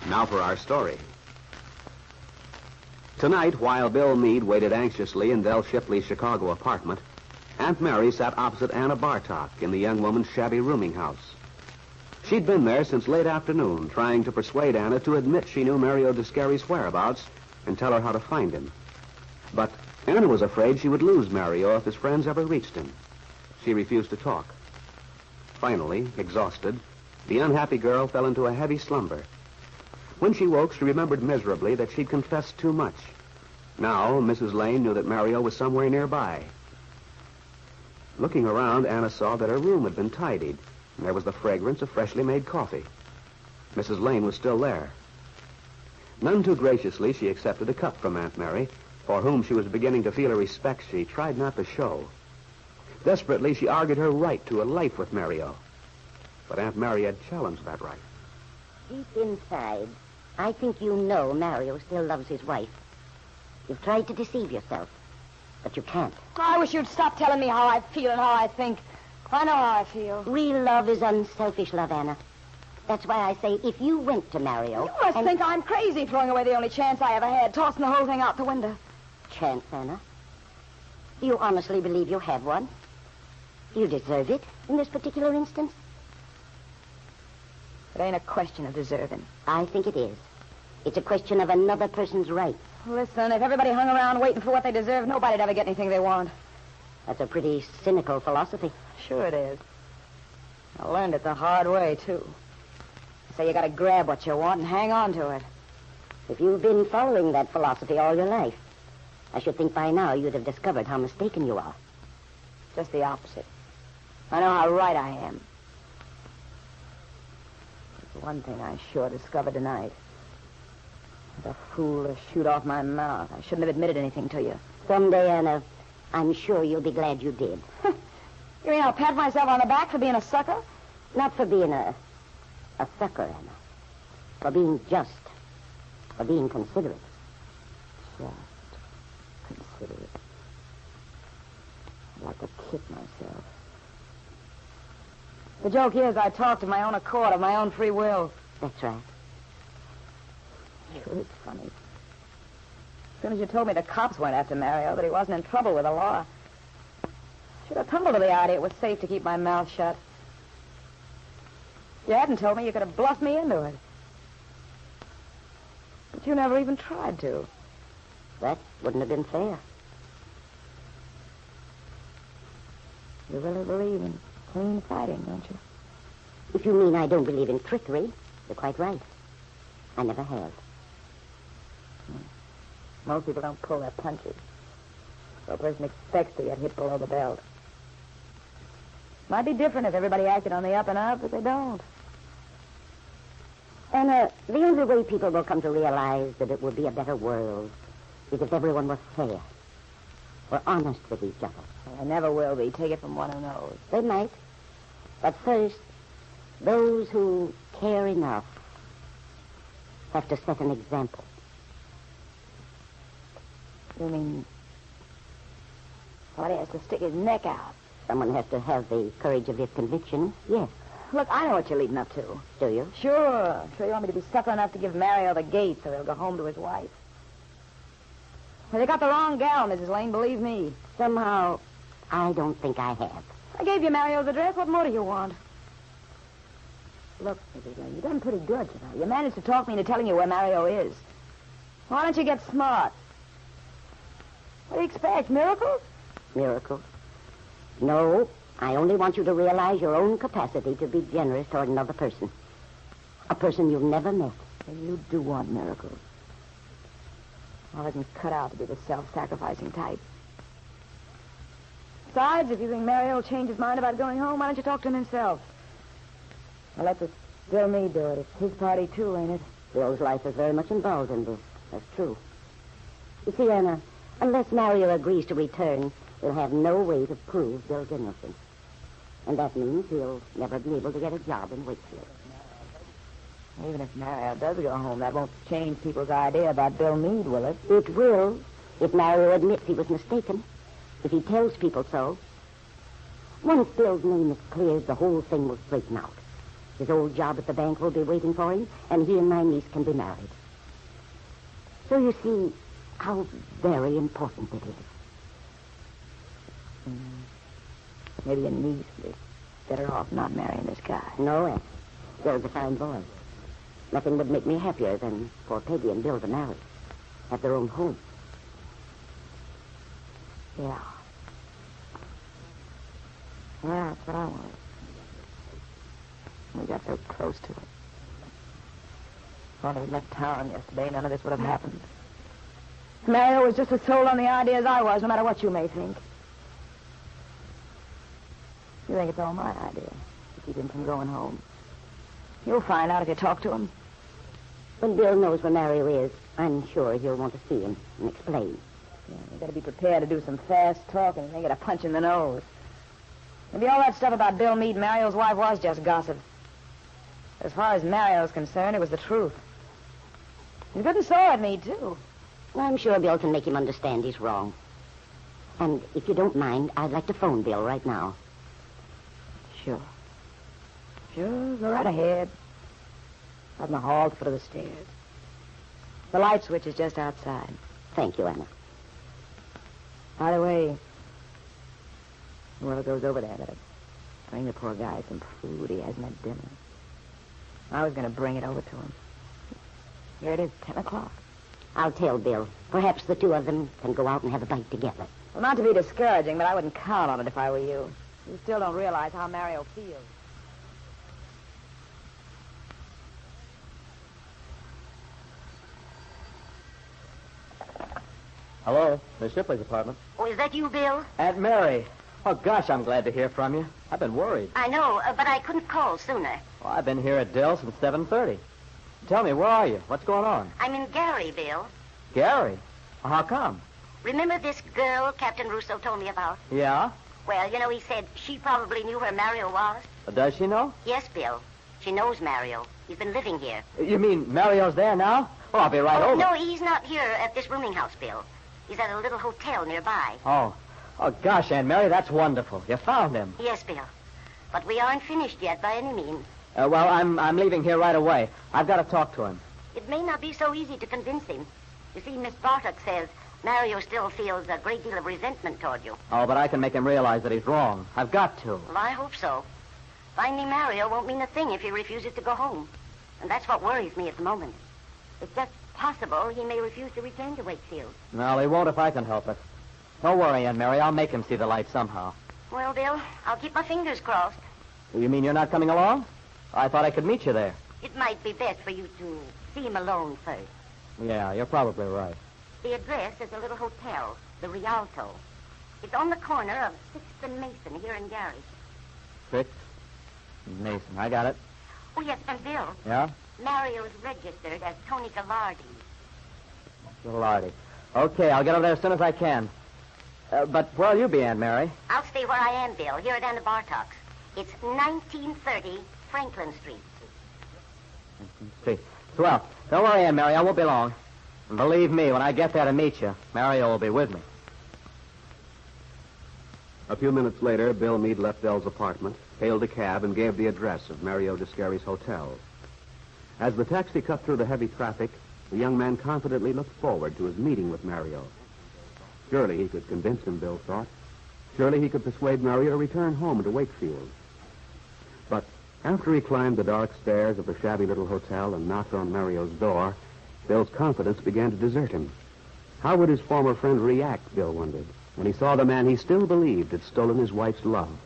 Now for our story. Tonight, while Bill Meade waited anxiously in Del Shipley's Chicago apartment, Aunt Mary sat opposite Anna Bartok in the young woman's shabby rooming house. She'd been there since late afternoon, trying to persuade Anna to admit she knew Mario Descari's whereabouts and tell her how to find him. But Anna was afraid she would lose Mario if his friends ever reached him. She refused to talk. Finally, exhausted, the unhappy girl fell into a heavy slumber. When she woke, she remembered miserably that she'd confessed too much. Now, Mrs. Lane knew that Mario was somewhere nearby. Looking around, Anna saw that her room had been tidied, and there was the fragrance of freshly made coffee. Mrs. Lane was still there. None too graciously, she accepted a cup from Aunt Mary, for whom she was beginning to feel a respect she tried not to show. Desperately, she argued her right to a life with Mario. But Aunt Mary had challenged that right. Deep inside, I think you know Mario still loves his wife. You've tried to deceive yourself, but you can't. I wish you'd stop telling me how I feel and how I think. I know how I feel. Real love is unselfish love, Anna. That's why I say if you went to Mario... You must think I'm crazy throwing away the only chance I ever had, tossing the whole thing out the window. Chance, Anna? Do you honestly believe you have one? Do you deserve it in this particular instance? It ain't a question of deserving. I think it is. It's a question of another person's rights. Listen, if everybody hung around waiting for what they deserve, nobody'd ever get anything they want. That's a pretty cynical philosophy. Sure it is. I learned it the hard way, too. So you gotta grab what you want and hang on to it. If you've been following that philosophy all your life, I should think by now you'd have discovered how mistaken you are. Just the opposite. I know how right I am. There's one thing I sure discovered tonight. I was a fool to shoot off my mouth. I shouldn't have admitted anything to you. Someday, Anna, I'm sure you'll be glad you did. You mean I'll pat myself on the back for being a sucker? Not for being a sucker, Anna. For being just. For being considerate. Just considerate. I'd like to kick myself. The joke is I talked of my own accord, of my own free will. That's right. Sure, it's funny. As soon as you told me the cops went after Mario, that he wasn't in trouble with the law, should have tumbled to the idea it was safe to keep my mouth shut. If you hadn't told me, you could have bluffed me into it. But you never even tried to. That wouldn't have been fair. You really believe in clean fighting, don't you? If you mean I don't believe in trickery, you're quite right. I never have. Most people don't pull their punches. So a person expects to get hit below the belt. Might be different if everybody acted on the up and up, but they don't. Anna, the only way people will come to realize that it would be a better world is if everyone was fair. Were honest with each other. Well, they never will be. Take it from one who knows. They might. But first, those who care enough have to set an example. You mean somebody has to stick his neck out? Someone has to have the courage of his conviction, yes. Look, I know what you're leading up to. Do you? Sure. Sure you want me to be sucker enough to give Mario the gate so he'll go home to his wife. Well, they got the wrong gal, Mrs. Lane, believe me. Somehow, I don't think I have. I gave you Mario's address. What more do you want? Look, Mrs. Lane, you've done pretty good tonight. You managed to talk me into telling you where Mario is. Why don't you get smart? What do you expect, miracles? Miracles? No, I only want you to realize your own capacity to be generous toward another person. A person you've never met. And you do want miracles. I wasn't cut out to be the self-sacrificing type. Besides, if you think Mario will change his mind about going home, why don't you talk to him himself? Well, let Bill Meade do it. It's his party, too, ain't it? Bill's life is very much involved in this. That's true. You see, Anna, unless Mario agrees to return, we'll have no way to prove Bill's innocence. And that means he'll never be able to get a job in Wakefield. Even if Mario does go home, that won't change people's idea about Bill Meade, will it? It will, if Mario admits he was mistaken. If he tells people so. Once Bill's name is cleared, the whole thing will straighten out. His old job at the bank will be waiting for him, and he and my niece can be married. So you see how very important it is. Maybe your niece is better off not marrying this guy. No, Aunt. Bill's a fine boy. Nothing would make me happier than for Peggy and Bill to marry. Have their own home. Yeah. Yeah, that's what I wanted. We got so close to it. If only we'd left town yesterday, none of this would have happened. Mario was just as sold on the idea as I was, no matter what you may think. You think it's all my idea to keep him from going home. You'll find out if you talk to him. When Bill knows where Mario is, I'm sure he'll want to see him and explain. Yeah, you got to be prepared to do some fast talking and get a punch in the nose. Maybe all that stuff about Bill Meade, Mario's wife, was just gossip. As far as Mario's concerned, it was the truth. He's good and sore at me, too. I'm sure Bill can make him understand he's wrong. And if you don't mind, I'd like to phone Bill right now. Sure. Sure, go right ahead. Out in the hall at the foot of the stairs. The light switch is just outside. Thank you, Anna. By the way, whoever goes over there, better bring the poor guy some food. He hasn't had dinner. I was going to bring it over to him. Here it is, 10 o'clock. I'll tell Bill. Perhaps the two of them can go out and have a bite together. Well, not to be discouraging, but I wouldn't count on it if I were you. You still don't realize how Mario feels. Hello, Miss Shipley's apartment. Oh, is that you, Bill? Aunt Mary. Oh, gosh, I'm glad to hear from you. I've been worried. I know, but I couldn't call sooner. Well, I've been here at Dell since 7:30. Tell me, where are you? What's going on? I'm in Gary, Bill. Gary? Well, how come? Remember this girl Captain Russo told me about? Yeah? Well, you know, he said she probably knew where Mario was. Does she know? Yes, Bill. She knows Mario. He's been living here. You mean Mario's there now? Oh, I'll be right over. No, he's not here at this rooming house, Bill. He's at a little hotel nearby. Oh, gosh, Aunt Mary, that's wonderful. You found him. Yes, Bill. But we aren't finished yet by any means. Well, I'm leaving here right away. I've got to talk to him. It may not be so easy to convince him. You see, Miss Bartok says Mario still feels a great deal of resentment toward you. Oh, but I can make him realize that he's wrong. I've got to. Well, I hope so. Finding Mario won't mean a thing if he refuses to go home. And that's what worries me at the moment. It's just possible he may refuse to return to Wakefield. No, he won't if I can help it. Don't worry, Aunt Mary. I'll make him see the light somehow. Well, Bill, I'll keep my fingers crossed. You mean you're not coming along? I thought I could meet you there. It might be best for you to see him alone first. Yeah, you're probably right. The address is a little hotel, the Rialto. It's on the corner of 6th and Mason here in Gary. 6th Mason. I got it. Oh, yes, and Bill. Yeah? Mario's registered as Tony Gallardi. Gallardi. Okay, I'll get over there as soon as I can. But where'll you be, Aunt Mary? I'll stay where I am, Bill, here at Anna Bartok's. It's 1930 Franklin Street. See. Well, don't worry, Aunt Mary. I won't be long. And believe me, when I get there to meet you, Mario will be with me. A few minutes later, Bill Meade left Dell's apartment, hailed a cab, and gave the address of Mario Descary's hotel. As the taxi cut through the heavy traffic, the young man confidently looked forward to his meeting with Mario. Surely he could convince him, Bill thought. Surely he could persuade Mario to return home to Wakefield. But after he climbed the dark stairs of the shabby little hotel and knocked on Mario's door, Bill's confidence began to desert him. How would his former friend react, Bill wondered, when he saw the man he still believed had stolen his wife's love?